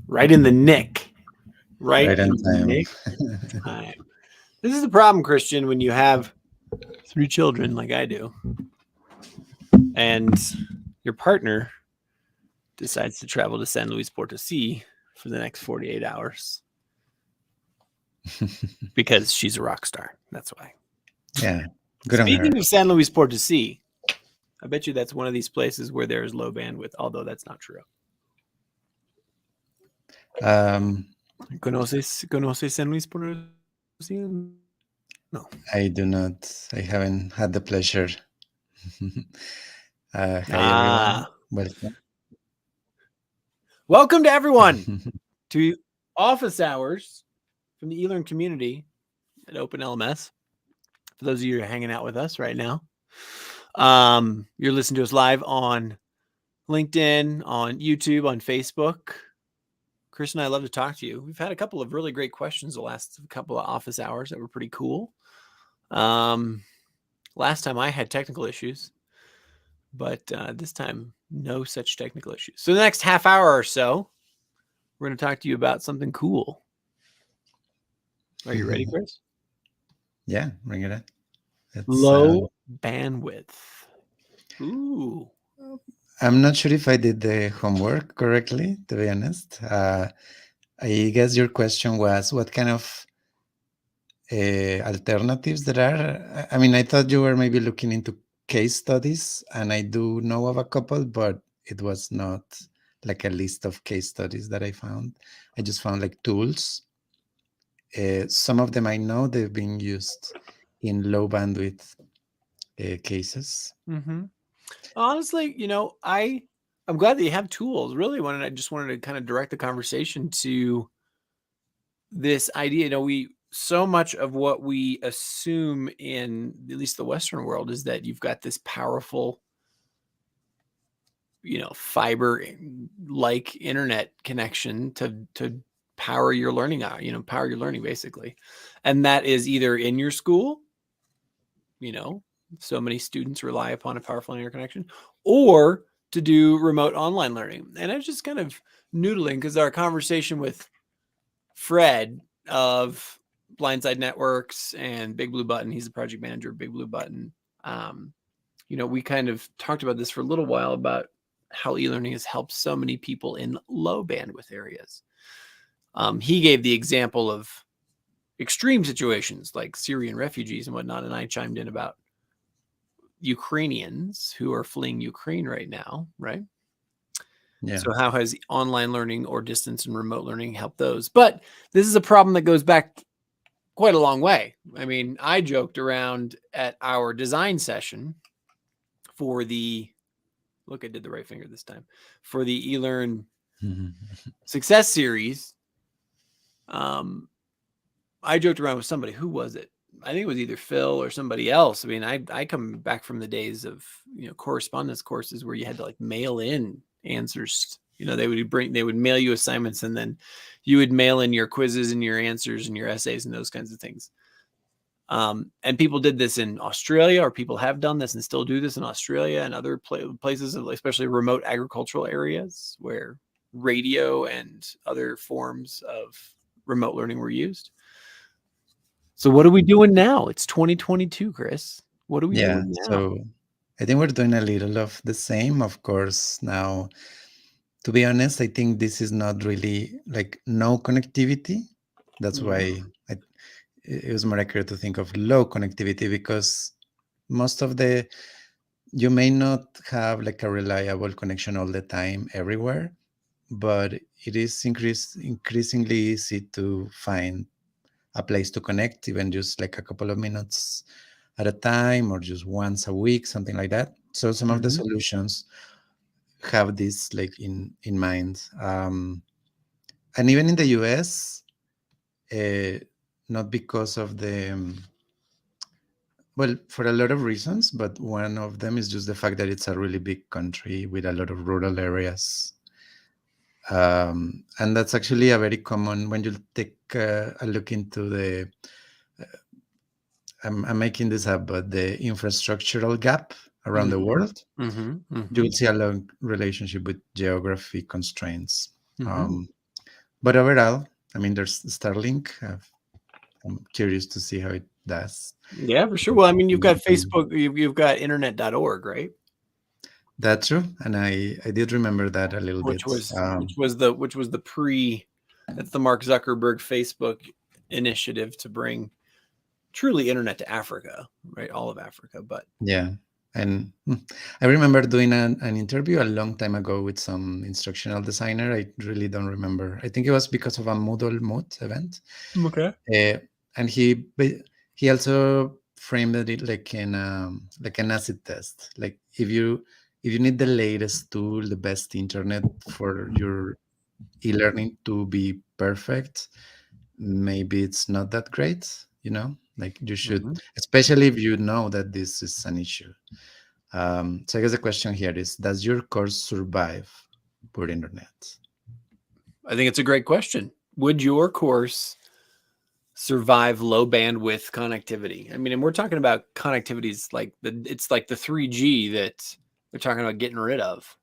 Right in the nick. Right Right in on the time. nick of time. This is the problem, Christian, when you have 3 children like I do, and your partner decides to travel to San Luis Potosí for the next 48 hours because she's a rock star. That's why. Yeah, good on Speaking her. of San Luis Potosí, I bet you that's one of these places where there's low bandwidth, although that's not true. Um, ¿Conoces San Luis Potosí? No. I do not. I haven't had the pleasure. Hi everyone. Ah. Welcome. Welcome to everyone to office hours from the eLearn community at Open LMS. For those of you who are hanging out with us right now, you're listening to us live on LinkedIn, on YouTube, on Facebook. Chris and I love to talk to you. We've had a couple of really great questions the last couple of office hours that were pretty cool. Last time I had technical issues, but this time no such technical issues. So the next half hour or so, we're going to talk to you about something cool. Are you ready, Chris? Yeah, bring it on. Low bandwidth. Ooh. I'm not sure if I did the homework correctly, to be honest. I guess your question was what kind of alternatives there are. I mean, I thought you were maybe looking into case studies, and I do know of a couple, but it was not like a list of case studies that I found. I just found like tools. Some of them I know they've been used in low bandwidth cases. Mm-hmm. Honestly, I'm glad that you have tools. Really, I just wanted to kind of direct the conversation to this idea. So much of what we assume in at least the Western world is that you've got this powerful, fiber like internet connection to power your learning out, power your learning basically. And that is either in your school, so many students rely upon a powerful internet connection, or to do remote online learning. And I was just kind of noodling because our conversation with Fred of Blindside Networks and Big Blue Button, he's the project manager of Big Blue Button. We kind of talked about this for a little while about how eLearning has helped so many people in low bandwidth areas. He gave the example of extreme situations like Syrian refugees and whatnot, and I chimed in about Ukrainians who are fleeing Ukraine right now, right? Yeah. So how has online learning or distance and remote learning helped those? But this is a problem that goes back quite a long way. I mean, I joked around at our design session for I did the right finger this time, for the eLearn Success Series. I joked around with somebody. Who was it? I think it was either Phil or somebody else. I mean, I come back from the days of, correspondence courses where you had to like mail in answers. They would mail you assignments, and then you would mail in your quizzes and your answers and your essays and those kinds of things. And people did this in Australia, or people have done this and still do this in Australia and other places, especially remote agricultural areas where radio and other forms of remote learning were used. So what are we doing now? It's 2022, Chris. What are we doing now? So I think we're doing a little of the same. Of course, now, to be honest, I think this is not really like no connectivity. That's why it was more accurate to think of low connectivity, because most of you may not have like a reliable connection all the time everywhere, but it is increasingly easy to find a place to connect, even just like a couple of minutes at a time or just once a week, something like that. So some of the solutions have this like in mind. And even in the US, not because of well, for a lot of reasons, but one of them is just the fact that it's a really big country with a lot of rural areas. And that's actually a very common, when you take a look into I'm making this up, but the infrastructural gap around the world, you will see a long relationship with geography constraints. But overall, I mean, there's Starlink. I'm curious to see how it does. Yeah, for sure. Well, I mean, you've got Facebook, you've got internet.org, right? That's true, and I did remember that a little Which bit. was the that's the Mark Zuckerberg Facebook initiative to bring truly internet to Africa, right? All of Africa, but Yeah, and I remember doing an interview a long time ago with some instructional designer. I really don't remember. I think it was because of a Moodle Moot event. okay. And he also framed it like an acid test. Like if you need the latest tool, the best internet for your e-learning to be perfect, maybe it's not that great. Like you should, especially if you know that this is an issue. So I guess the question here is: does your course survive poor internet? I think it's a great question. Would your course survive low bandwidth connectivity? I mean, and we're talking about connectivities like it's like the 3G that they're talking about getting rid of,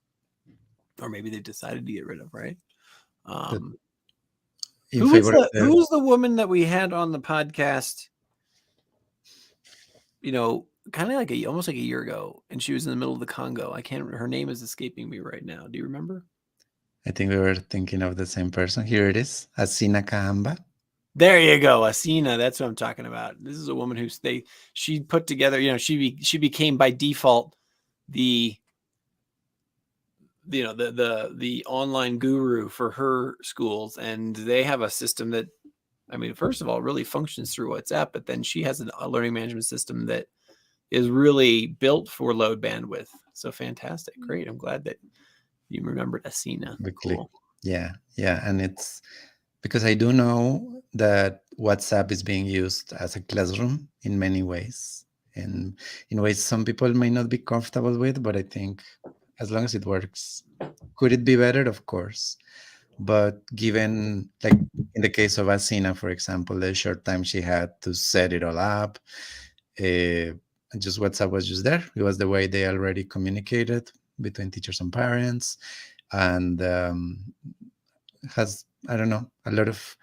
or maybe they decided to get rid of, right? In favor of Who was the woman that we had on the podcast? Kind of like almost like a year ago, and she was in the middle of the Congo. I can't remember. Her name is escaping me right now. Do you remember? I think we were thinking of the same person. Here it is, Asina Kahamba. There you go, Asina. That's what I'm talking about. This is a woman she put together. She became by default the the online guru for her schools, and they have a system that, I mean, first of all, really functions through WhatsApp, but then she has a learning management system that is really built for low bandwidth. So fantastic. Great. I'm glad that you remembered Asina. Cool. Yeah. And it's because I do know that WhatsApp is being used as a classroom in many ways, and in ways some people may not be comfortable with, but I think as long as it works. Could it be better? Of course. But given, like in the case of Asina, for example, the short time she had to set it all up, just WhatsApp was just there. It was the way they already communicated between teachers and parents, and has, I don't know, a lot of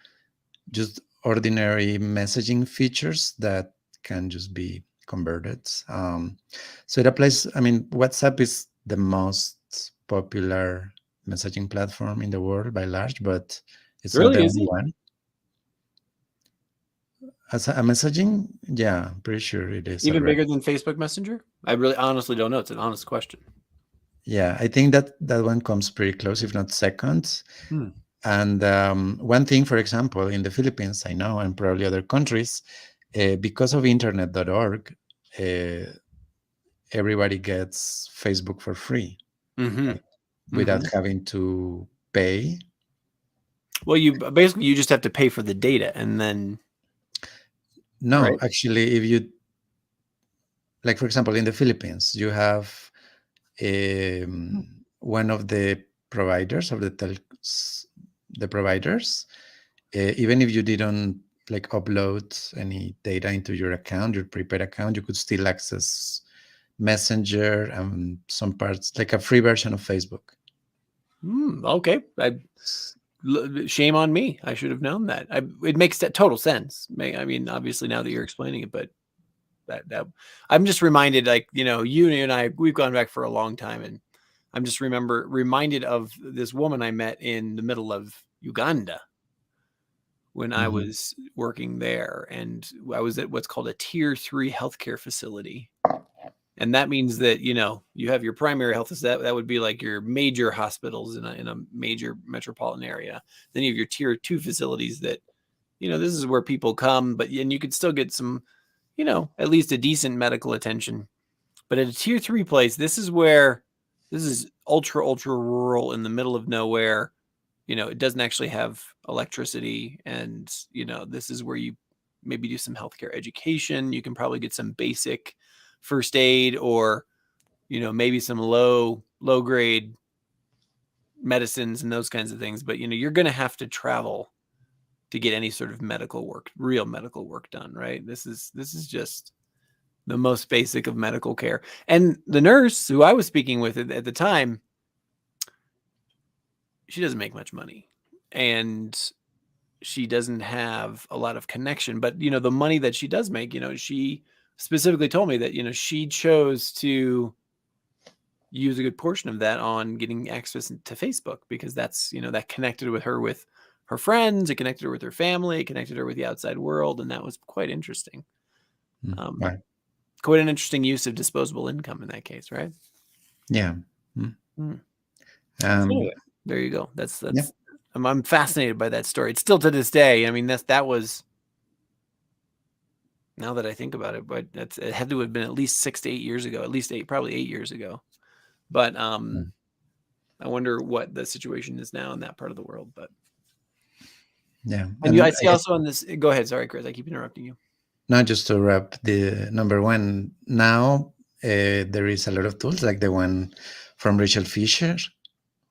just ordinary messaging features that can just be converted. So it applies. I mean, WhatsApp is the most popular messaging platform in the world by large, but it's not the Really, is only it? one. As a messaging, yeah, I'm pretty sure it is Even already. bigger than Facebook Messenger? I really honestly don't know. It's an honest question. Yeah, I think that one comes pretty close, if not second. And one thing, for example, in the Philippines, I know, and probably other countries, because of internet.org, everybody gets Facebook for free, like, without having to pay. Well, you just have to pay for the data, and then No, right? actually, if you, like, for example, in the Philippines, you have one of the providers of the providers, even if you didn't like upload any data into your account, your prepaid account, you could still access Messenger and some parts, like a free version of Facebook. Okay. Shame on me. I should have known that. It makes total sense. I mean, obviously now that you're explaining it, but that I'm just reminded, like, you and I, we've gone back for a long time, and I'm just reminded of this woman I met in the middle of Uganda when I was working there, and I was at what's called a tier 3 healthcare facility. And that means that, you have your primary health, that would be like your major hospitals in a major metropolitan area. Then you have your tier 2 facilities that, this is where people come, and you could still get some, at least a decent medical attention. But at a tier 3 place, this is ultra, ultra rural in the middle of nowhere. It doesn't actually have electricity. And, this is where you maybe do some healthcare education. You can probably get some basic first aid, or, maybe some low grade medicines and those kinds of things. But, you're going to have to travel to get any sort of real medical work done. Right. This is just the most basic of medical care. And the nurse who I was speaking with at the time, she doesn't make much money, and she doesn't have a lot of connection. But the money that she does make, she specifically told me that she chose to use a good portion of that on getting access to Facebook, because that's that connected with her friends, it connected her with her family, it connected her with the outside world, and that was quite interesting. Um, Right. Quite an interesting use of disposable income in that case, right? Yeah. Mm. Hmm. So Um, anyway, there you go. That's yeah. I'm fascinated by that story. It's still to this day. I mean, that was, now that I think about it, but it had to have been at least 6 to 8 years ago, at least probably 8 years ago. But Mm. I wonder what the situation is now in that part of the world. But Yeah. and I And see also on this. Go ahead. Sorry, Chris. I keep interrupting you. not just to wrap the number one, now there is a lot of tools like the one from Rachel Fisher,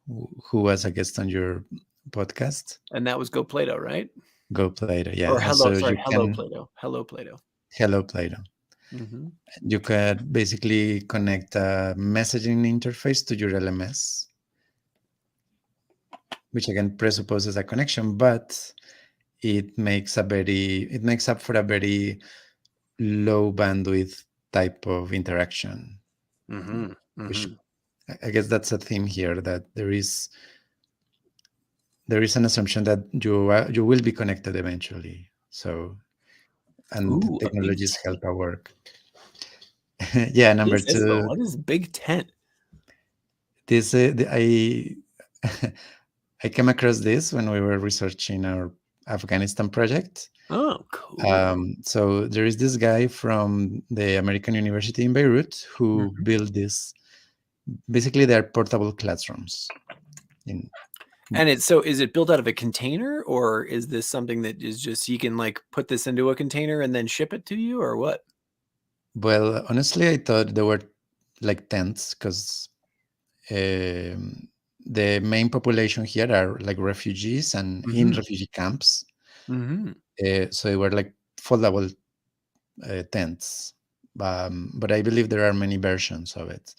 who was a guest on your podcast. And that was Go Play-Doh, right? Go Play-Doh, yeah. Or And hello, so sorry, you hello can Play-Doh. Hello Play-Doh. hello Play-Doh. Mm-hmm. You could basically connect a messaging interface to your LMS, which again presupposes a connection, but it makes up for a very low bandwidth type of interaction, Mm-hmm. which Mm-hmm. I guess that's a theme here, that there is an assumption that you will be connected eventually. So, and the Ooh, a big technologies tent. help our work. Yeah, What number is this though? two, What is Big Tent? I I came across this when we were researching our Afghanistan project. Oh, cool. So there is this guy from the American University in Beirut who Mhm. built this. Basically, they're portable classrooms. In And is it built out of a container, or is this something that is just you can like put this into a container and then ship it to you, or what? Well, honestly, I thought they were like tents because the main population here are like refugees and in Mm-hmm. refugee camps. Mm-hmm. So they were like foldable tents. But I believe there are many versions of it.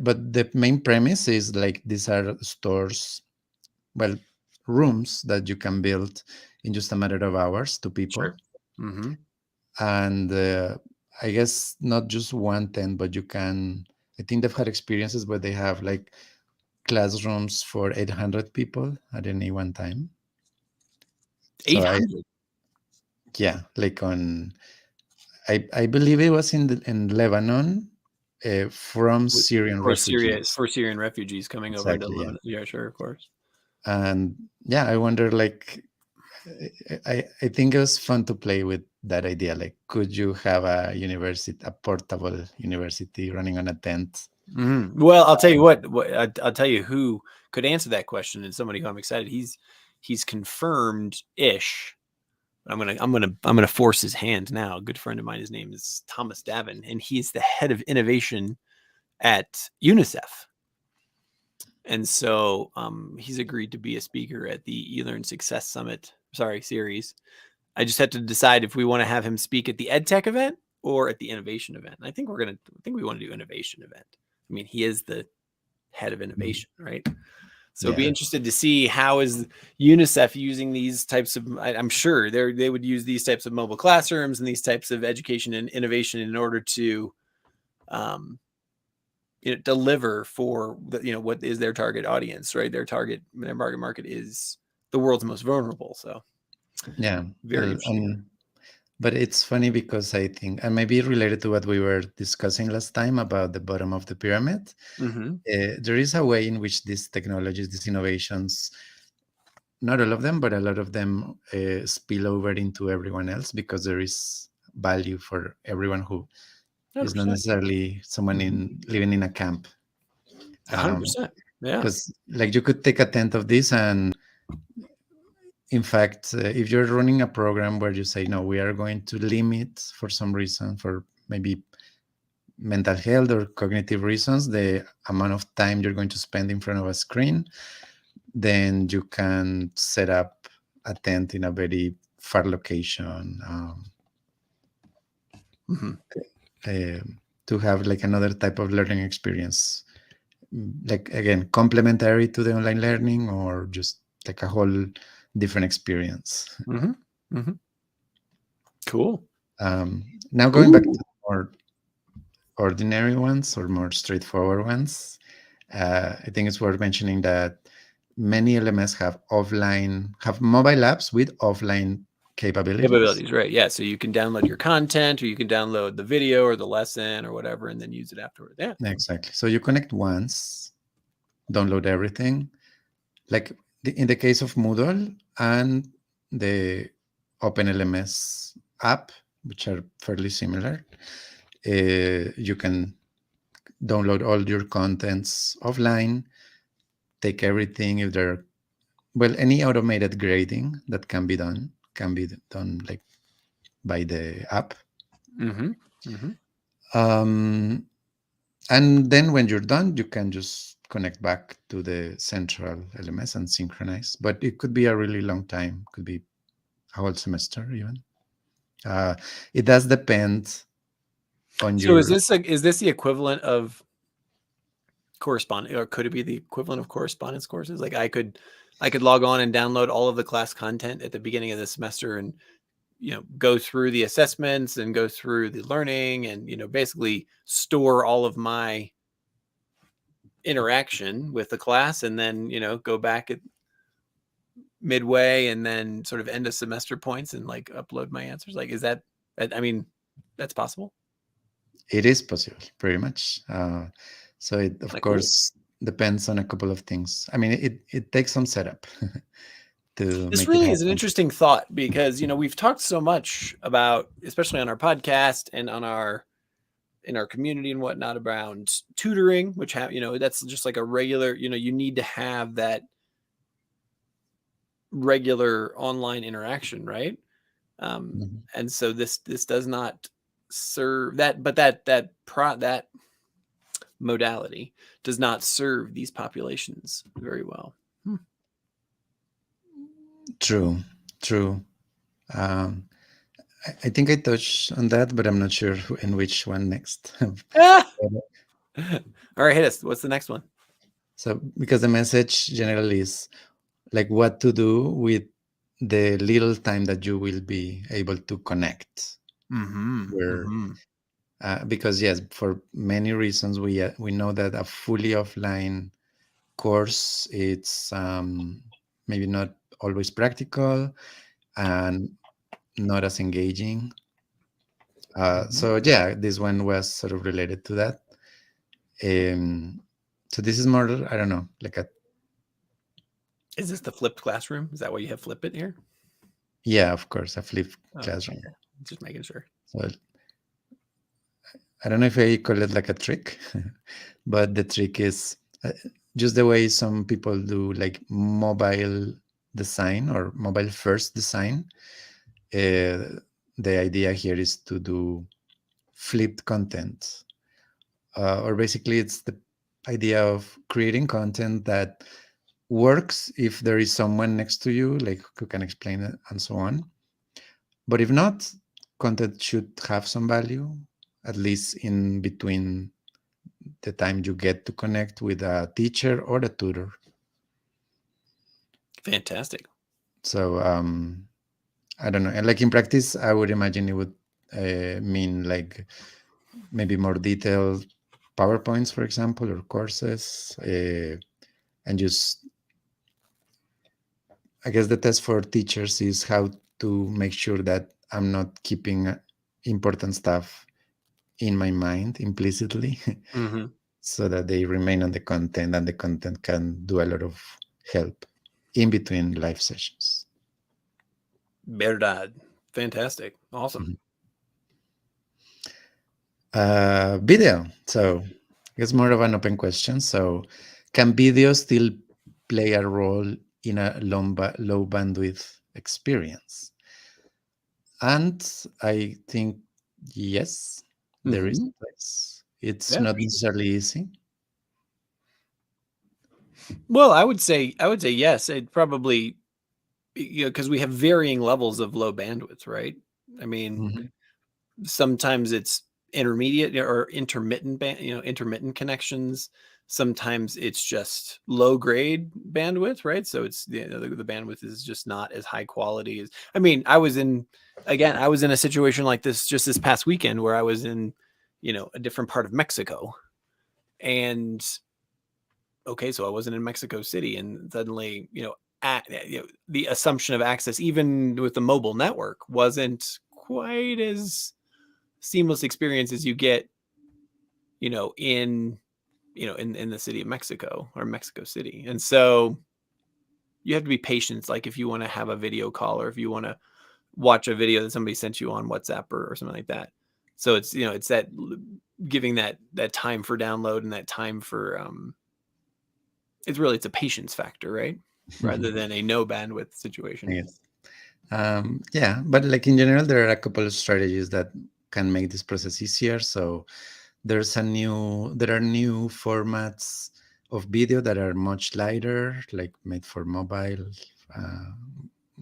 But the main premise is like these are stores, well, rooms that you can build in just a matter of hours to people. Sure. Mm-hmm. And I guess not just one tent, but you can. I think they've had experiences where they have like classrooms for 800 people at any one time. So Eight I, hundred yeah, like I believe it was in Lebanon, from Syrian refugees. For Syrian refugees coming over into Exactly, yeah. Lebanon. Yeah, sure, of course. And yeah, I wonder, like, I think it was fun to play with that idea. Like, could you have a portable university running on a tent? Mm-hmm. Well, I'll tell you what. I'll tell you who could answer that question, and somebody who I'm excited. He's confirmed ish. I'm gonna force his hand now. A good friend of mine. His name is Thomas Davin, and he's the head of innovation at UNICEF. And so he's agreed to be a speaker at the eLearn Success Summit. Sorry, series. I just had to decide if we want to have him speak at the EdTech event or at the innovation event. And I think we want to do innovation event. I mean, he is the head of Mhm. innovation, right? So be Yeah, interested to see how is UNICEF using these types of. I'm sure they would use these types of mobile classrooms and these types of education and innovation in order to um, deliver for what is their target audience, right? Their market is the world's most vulnerable. So yeah. very interesting. But it's funny because I think, and maybe related to what we were discussing last time about the bottom of the pyramid, Mm-hmm. there is a way in which these technologies, these innovations, not all of them, but a lot of them spill over into everyone else because there is value for everyone who is not 100%. necessarily someone Mm-hmm. in living in a camp. 100%. Yeah. Because like you could take a tenth of this, and in fact, if you're running a program where you say, no, we are going to limit for some reason, for maybe mental health or cognitive reasons, the amount of time you're going to spend in front of a screen, then you can set up a tent in a very far location. Mm-hmm. to have like another type of learning experience, like again complementary to the online learning, or just like a whole different experience. Mm-hmm. Mm-hmm. Cool. Now going back to Ooh. more ordinary ones or more straightforward ones, I think it's worth mentioning that many LMS have mobile apps with offline capabilities. Capabilities, right? Yeah. So you can download your content, or you can download the video or the lesson or whatever, and then use it afterward. Yeah. Exactly. So you connect once, download everything. Like in the case of Moodle and the OpenLMS app, which are fairly similar, you can download all your contents offline, take everything. If there, well, any automated grading that can be done like by the app. Mm-hmm. Mm-hmm. Um, and then when you're done, you can just connect back to the central LMS and synchronize. But it could be a really long time, could be a whole semester even. Uh, it does depend on So your. is this the equivalent of correspondence, or could it be the equivalent of correspondence courses? Like I could log on and download all of the class content at the beginning of the semester, and go through the assessments and go through the learning, and basically store all of my interaction with the class, and then go back at midway, and then sort of end of semester points, and like upload my answers. Like, is that, I mean, that's possible. It is possible, pretty much. So it, of Like, cool. course, depends on a couple of things. I mean, it takes some setup to This make it really is an happen. interesting thought, because we've talked so much about, especially on our podcast and on our in our community and whatnot, around tutoring, which that's just like a regular, you need to have that regular online interaction, right? Mhm. And so this does not serve that, but that modality does not serve these populations very well. Hmm. True, true. Um, I think I touched on that, but I'm not sure in which one next. Ah! All right, hit us. What's the next one? So, because the message generally is like what to do with the little time that you will be able to connect. Mm-hmm. Where, Mm-hmm. because yes, for many reasons we know that a fully offline course it's maybe not always practical and not as engaging. Mm-hmm. So yeah, this one was sort of related to that. Um, so this is more, I don't know, like a, Is this the flipped classroom? Is that why you have flip it here? yeah, of course, a flipped Oh, classroom. okay. Just making sure. So I don't know if I call it like a trick, but the trick is just the way some people do like mobile design or mobile first design. Uh, the idea here is to do flipped content, or basically it's the idea of creating content that works if there is someone next to you, like who can explain it and so on. But if not, content should have some value, at least in between the time you get to connect with a teacher or a tutor. Fantastic. So I don't know. And like in practice, I would imagine it would mean like maybe more detailed PowerPoints, for example, or courses, and just I guess the test for teachers is how to make sure that I'm not keeping important stuff in my mind implicitly Mm-hmm. so that they remain on the content and the content can do a lot of help in between live sessions. Verdad. Fantastic. Awesome. Mhm. Video. So it's more of an open question. So can video still play a role in a low bandwidth experience? And I think yes, there is Mm-hmm. a place. It's Yeah. not necessarily easy. Well, I would say yes. It probably, because we have varying levels of low bandwidth, right? I mean, Mhm. sometimes it's intermediate or intermittent intermittent connections. Sometimes it's just low grade bandwidth, right? So it's the bandwidth is just not as high quality as, I mean, I was in a situation like this just this past weekend where I was in, a different part of Mexico. And okay, so I wasn't in Mexico City, and suddenly, the assumption of access, even with the mobile network, wasn't quite as seamless experience as you get, in in the city of Mexico or Mexico City. And so you have to be patient. Like if you want to have a video call, or if you want to watch a video that somebody sent you on WhatsApp or something like that. So it's, it's that giving that time for download and that time for it's a patience factor, right? Rather than a no bandwidth situation. Yes. Yeah, but like in general, there are a couple of strategies that can make this process easier. So there are new formats of video that are much lighter, like made for uh,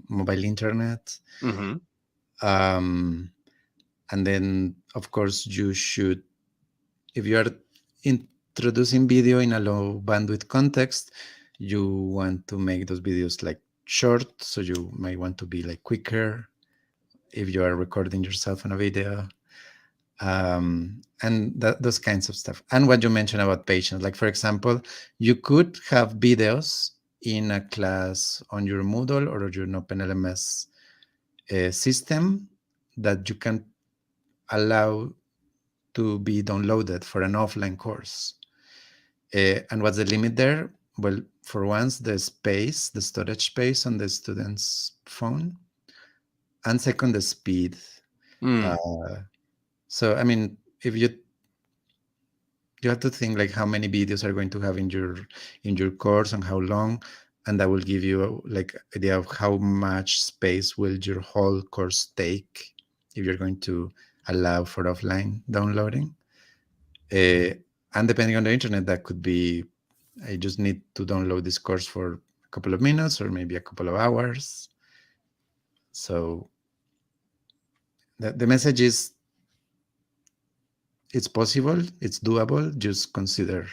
mobile internet. Mm-hmm. Um, and then, of course, you should, if you are introducing video in a low bandwidth context, you want to make those videos like short. So you might want to be like quicker if you are recording yourself on a video, and those kinds of stuff. And what you mentioned about patience, like for example, you could have videos in a class on your Moodle or your OpenLMS system that you can allow to be downloaded for an offline course. And what's the limit there? Well, for once, the storage space on the student's phone, and second, the speed. Uh, so, I mean, if you have to think like how many videos are going to have in your course and how long, and that will give you like idea of how much space will your whole course take if you're going to allow for offline downloading. Uh, and depending on the internet, that could be, I just need to download this course for a couple of minutes or maybe a couple of hours. So the message is it's possible, it's doable, just consider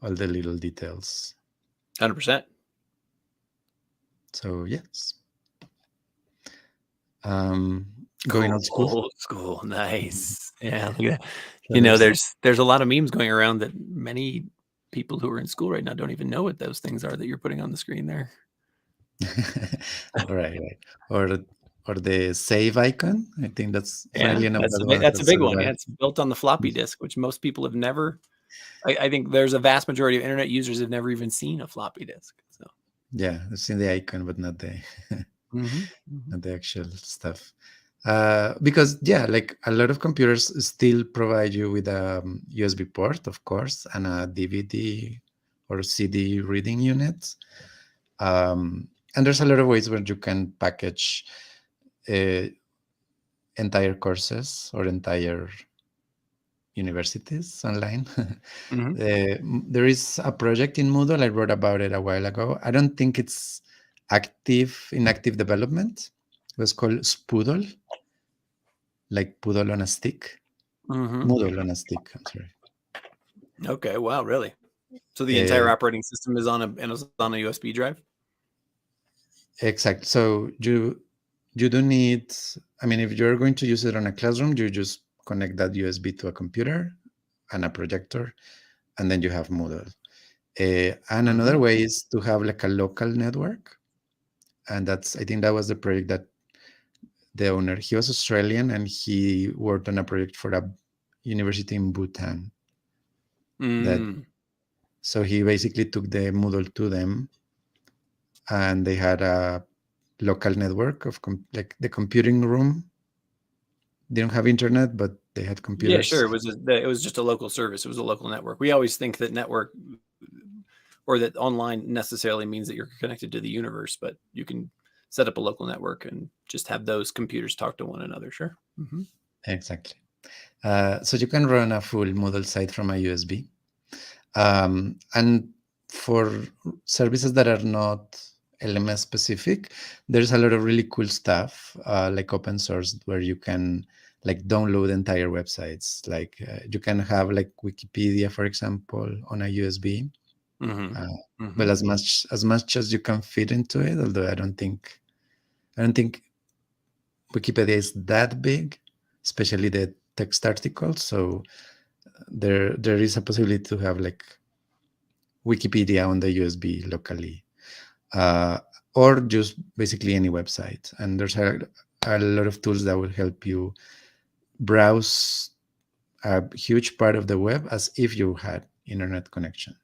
all the little details. 100%. So yes. Going Cool. old school. Old school. Nice. Yeah. Look at that. So there's a lot of memes going around that many people who are in school right now don't even know what those things are that you're putting on the screen there. right. Or the save icon. I think that's Yeah, finally enough that's that one that's a that big one. survived. Yeah, it's built on the floppy disk, which most people have never. I think there's a vast majority of internet users have never even seen a floppy disk. So Yeah, I've seen the icon, but not the Mhm. not the actual stuff. Because yeah, like a lot of computers still provide you with a USB port, of course, and a DVD or CD reading unit. And there's a lot of ways where you can package uh, entire courses or entire universities online. Mhm. There is a project in Moodle. I wrote about it a while ago. I don't think it's active development. It was called Spoodle, like Poodle on a stick. Mhm. Moodle on a stick. I'm sorry. Okay. Wow. Really? So the entire Uh, operating system is on a USB drive. exactly. So you don't need. I mean, if you're going to use it on a classroom, you just connect that USB to a computer and a projector, and then you have Moodle. And another Mhm. way is to have like a local network. And I think that was the project that the owner, he was Australian and he worked on a project for a university in Bhutan. That Mm. So he basically took the Moodle to them, and they had a local network of like the computing room. They don't have internet, but they had Yeah, sure. computers. It was just a local service. It was a local network. We always think that network or that online necessarily means that you're connected to the universe, but you can set up a local network and just have those computers talk to one another. Sure. Mm-hmm. Exactly. So you can run a full Moodle site from a USB. And for services that are not LMS specific, there's a lot of really cool stuff like open source where you can like download entire websites. Like you can have like Wikipedia, for example, on a USB. Mm-hmm. Uh, Mm-hmm. well, as much as you can fit into it. Although I don't think Wikipedia is that big, especially the text articles. So there is a possibility to have like Wikipedia on the USB locally, uh, or just basically any website. And there's a lot of tools that will help you browse a huge part of the web as if you had internet connection.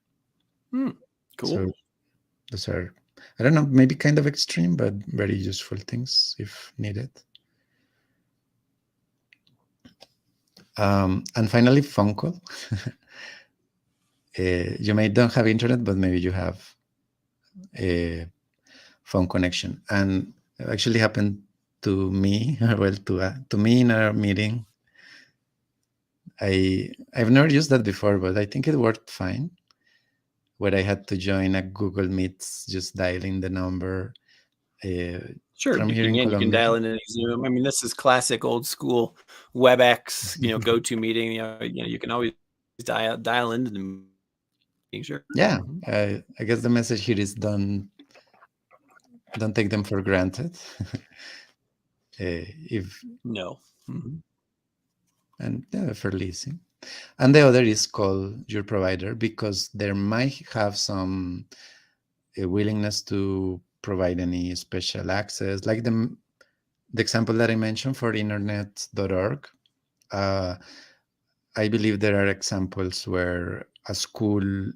Mm. Cool. So those are, I don't know, maybe kind of extreme, but very useful things if needed. And finally, phone call. You may don't have internet, but maybe you have a phone connection. And it actually happened to me, well, to me in our meeting. I've never used that before, but I think it worked fine. Where I had to join a Google Meets, just dialing the number Sure. from here in You can Colombia. dial in any Zoom. I mean, this is classic old school WebEx, go-to meeting. You can always dial into the meeting. Sure. Yeah, Mm-hmm. I guess the message here is don't take them for granted. If No. Mm-hmm. and yeah, fairly easy. And the other is call your provider because there might have some willingness to provide any special access, like the example that I mentioned for internet.org. Uh, I believe there are examples where a school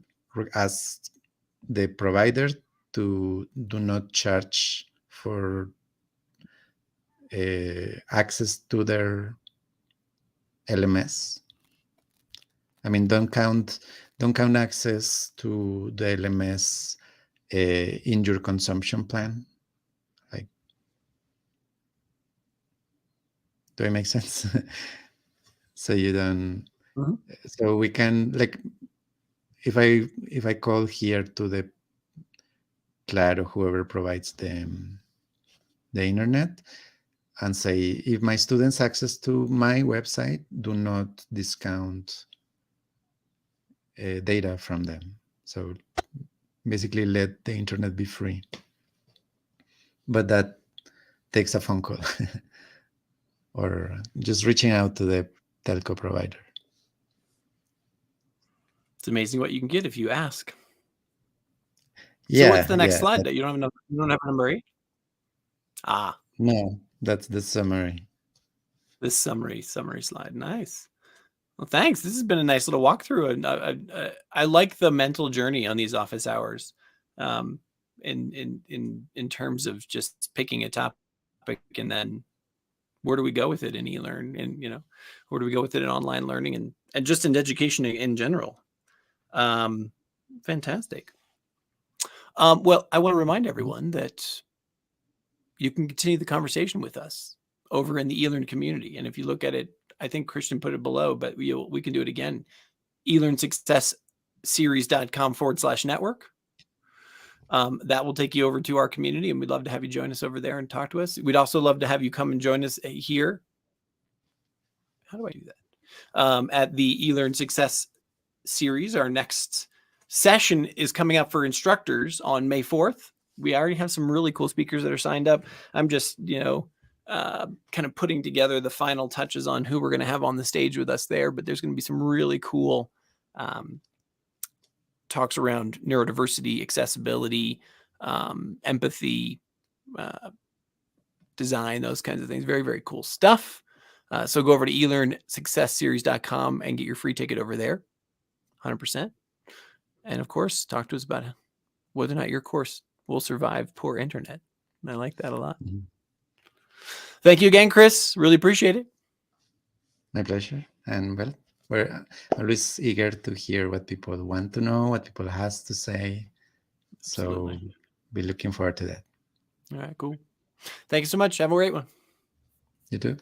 asks the provider to do not charge for access to their LMS. I mean, don't count access to the LMS in your consumption plan. Like, do I make sense? So you don't. Mm-hmm. So we can like if I call here to the Claro, whoever provides the internet, and say if my students access to my website, do not discount data from them. So basically, let the internet be free. But that takes a phone call or just reaching out to the telco provider. It's amazing what you can get if you ask. So what's Yeah, the next yeah. slide? That you don't have number 8? Ah, No, that's the summary. this summary slide. Nice. Well, thanks. This has been a nice little walkthrough. And I like the mental journey on these office hours, in terms of just picking a topic and then where do we go with it in eLearn, and where do we go with it in online learning and just in education in general. Fantastic. Well, I want to remind everyone that you can continue the conversation with us over in the eLearn community. And if you look at it, I think Christian put it below, but we can do it again. eLearnSuccessSeries.com/network. That will take you over to our community, and we'd love to have you join us over there and talk to us. We'd also love to have you come and join us here. How do I do that? At the eLearn Success Series. Our next session is coming up for instructors on May 4th. We already have some really cool speakers that are signed up. I'm just, kind of putting together the final touches on who we're going to have on the stage with us there. But there's going to be some really cool talks around neurodiversity, accessibility, empathy, design, those kinds of things. Very, very cool stuff. So go over to eLearnSuccessSeries.com and get your free ticket over there. 100%. And of course, talk to us about whether or not your course will survive poor internet. And I like that a lot. Mm-hmm. Thank you again, Chris. Really appreciate it. My pleasure. And well, we're always eager to hear what people want to know, what people has to say. Absolutely. So be looking forward to that. All right, cool. Thank you so much. Have a great one. You too.